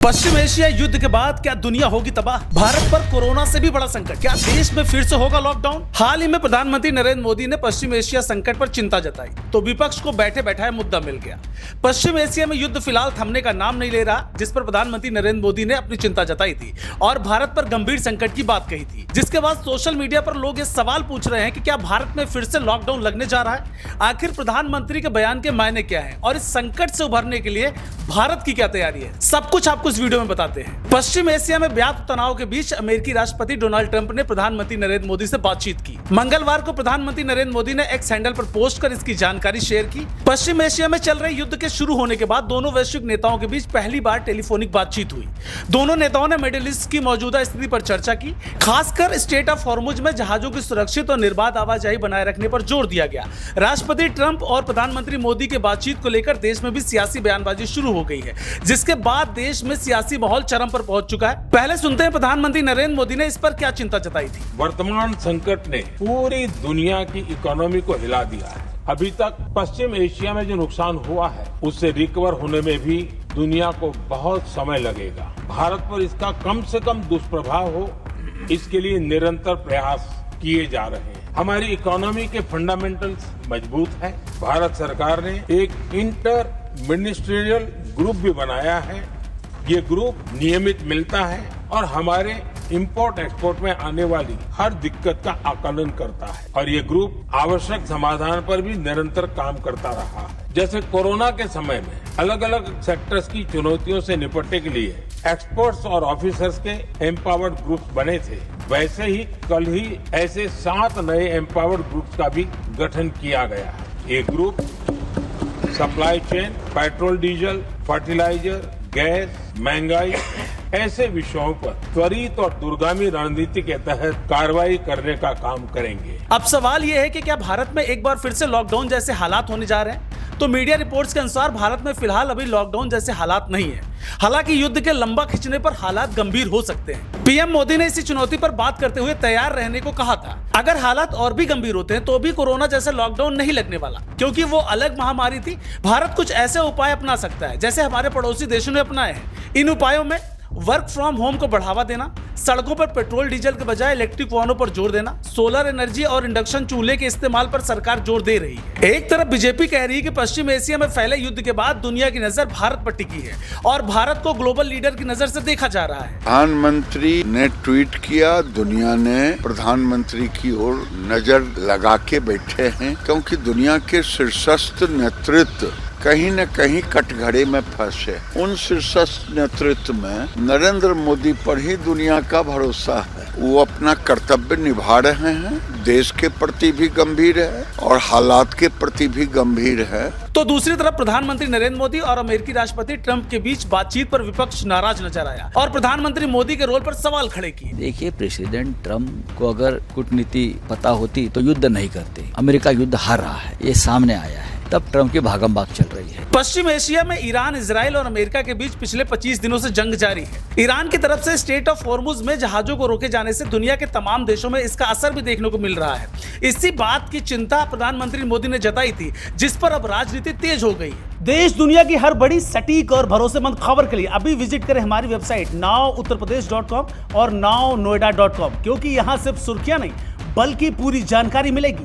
पश्चिम Asia युद्ध के बाद क्या दुनिया होगी तबाह? भारत पर कोरोना से भी बड़ा संकट, क्या देश में फिर से होगा लॉकडाउन? हाल ही में प्रधानमंत्री नरेंद्र मोदी ने पश्चिम एशिया संकट पर चिंता जताई तो विपक्ष को बैठे बैठाए मुद्दा मिल गया। पश्चिम एशिया में युद्ध फिलहाल थमने का नाम नहीं ले रहा, जिस पर प्रधानमंत्री नरेंद्र मोदी ने अपनी चिंता जताई थी और भारत पर गंभीर संकट की बात कही थी। जिसके बाद सोशल मीडिया पर लोग ये सवाल पूछ रहे हैं कि क्या भारत में फिर से लॉकडाउन लगने जा रहा है? आखिर प्रधानमंत्री के बयान के मायने क्या है और इस संकट से उभरने के लिए भारत की क्या तैयारी है, सब कुछ आपको इस वीडियो में बताते हैं। पश्चिम एशिया में व्याप्त तनाव के बीच अमेरिकी राष्ट्रपति डोनाल्ड ट्रंप ने प्रधानमंत्री नरेंद्र मोदी से बातचीत की। मंगलवार को प्रधानमंत्री नरेंद्र मोदी ने एक्स हैंडल पर पोस्ट कर इसकी जानकारी शेयर की। पश्चिम एशिया में चल रहे युद्ध के शुरू होने के बाद दोनों वैश्विक नेताओं के बीच पहली बार टेलीफोनिक बातचीत हुई। दोनों नेताओं ने मिडिल ईस्ट की मौजूदा स्थिति पर चर्चा की, खासकर स्ट्रेट ऑफ हॉर्मुज में जहाजों की सुरक्षित और निर्बाध आवाजाही बनाए रखने पर जोर दिया गया। राष्ट्रपति ट्रंप और प्रधानमंत्री मोदी के बातचीत को लेकर देश में भी सियासी बयानबाजी शुरू हो गई है, जिसके बाद देश में सियासी माहौल चरम पर पहुंच चुका है। पहले सुनते हैं प्रधानमंत्री नरेंद्र मोदी ने इस पर क्या चिंता जताई थी। वर्तमान संकट ने पूरी दुनिया की इकोनॉमी को हिला दिया है। अभी तक पश्चिम एशिया में जो नुकसान हुआ है उससे रिकवर होने में भी दुनिया को बहुत समय लगेगा। भारत पर इसका कम से कम दुष्प्रभाव हो, इसके लिए निरंतर प्रयास किए जा रहे हैं। हमारी इकोनॉमी के फंडामेंटल्स मजबूत है। भारत सरकार ने एक इंटर मिनिस्ट्रियल ग्रुप भी बनाया है। ये ग्रुप नियमित मिलता है और हमारे इंपोर्ट एक्सपोर्ट में आने वाली हर दिक्कत का आकलन करता है और ये ग्रुप आवश्यक समाधान पर भी निरंतर काम करता रहा है। जैसे कोरोना के समय में अलग अलग सेक्टर्स की चुनौतियों से निपटने के लिए एक्सपर्ट्स और ऑफिसर्स के एम्पावर्ड ग्रुप्स बने थे, वैसे ही कल ही ऐसे 7 नए एम्पावर्ड ग्रुप्स का भी गठन किया गया है। ये group supply chain, petrol diesel, fertiliser, gas, महंगाई ऐसे विषयों पर त्वरित और दूरगामी रणनीति के तहत कार्रवाई करने का काम करेंगे। अब सवाल यह है कि क्या भारत में एक बार फिर से लॉकडाउन जैसे हालात होने जा रहे हैं? तो मीडिया रिपोर्ट्स के अनुसार भारत में फिलहाल अभी लॉकडाउन जैसे हालात नहीं है। हालांकि युद्ध के लंबा खिंचने पर हालात गंभीर हो सकते हैं। पीएम मोदी ने इसी चुनौती पर बात करते हुए तैयार रहने को कहा था। अगर हालात और भी गंभीर होते हैं तो भी कोरोना जैसा लॉकडाउन नहीं लगने वाला, क्योंकि वो अलग महामारी थी। भारत कुछ ऐसे उपाय अपना सकता है जैसे हमारे पड़ोसी देशों ने अपनाए हैं। इन उपायों में वर्क फ्रॉम होम को बढ़ावा देना, सड़कों पर पेट्रोल डीजल के बजाय इलेक्ट्रिक वाहनों पर जोर देना, सोलर एनर्जी और इंडक्शन चूल्हे के इस्तेमाल पर सरकार जोर दे रही है। एक तरफ बीजेपी कह रही है कि पश्चिम एशिया में फैले युद्ध के बाद दुनिया की नजर भारत पर टिकी है और भारत को ग्लोबल लीडर की नजर से देखा जा रहा है। प्रधानमंत्री ने ट्वीट किया, दुनिया ने प्रधानमंत्री की ओर नजर लगा के बैठे हैं, क्योंकि दुनिया के शीर्षस्थ नेतृत्व कहीं न कहीं कटघरे में फंसे। उन शीर्षस्थ नेतृत्व में नरेंद्र मोदी पर ही दुनिया का भरोसा है। वो अपना कर्तव्य निभा रहे हैं, देश के प्रति भी गंभीर है और हालात के प्रति भी गंभीर है। तो दूसरी तरफ प्रधानमंत्री नरेंद्र मोदी और अमेरिकी राष्ट्रपति ट्रंप के बीच बातचीत पर विपक्ष नाराज नजर आया और प्रधानमंत्री मोदी के रोल पर सवाल खड़े किए। देखिए, प्रेसिडेंट ट्रंप को अगर कूटनीति पता होती तो युद्ध नहीं करते। अमेरिका युद्ध हार रहा है, ये सामने आया है, तब ट्रंप की भागम भाग चल रही है। पश्चिम एशिया में ईरान, इजराइल और अमेरिका के बीच पिछले 25 दिनों से जंग जारी है। ईरान की तरफ से स्ट्रेट ऑफ हॉर्मुज में जहाजों को रोके जाने से दुनिया के तमाम देशों में इसका असर भी देखने को मिल रहा है। इसी बात की चिंता प्रधानमंत्री मोदी ने जताई थी, जिस पर अब राजनीति तेज हो गई है। देश दुनिया की हर बड़ी सटीक और भरोसेमंद खबर के लिए अभी विजिट करें हमारी वेबसाइट nowuttarpradesh.com और nownoida.com, क्योंकि यहाँ सिर्फ सुर्खियां नहीं बल्कि पूरी जानकारी मिलेगी।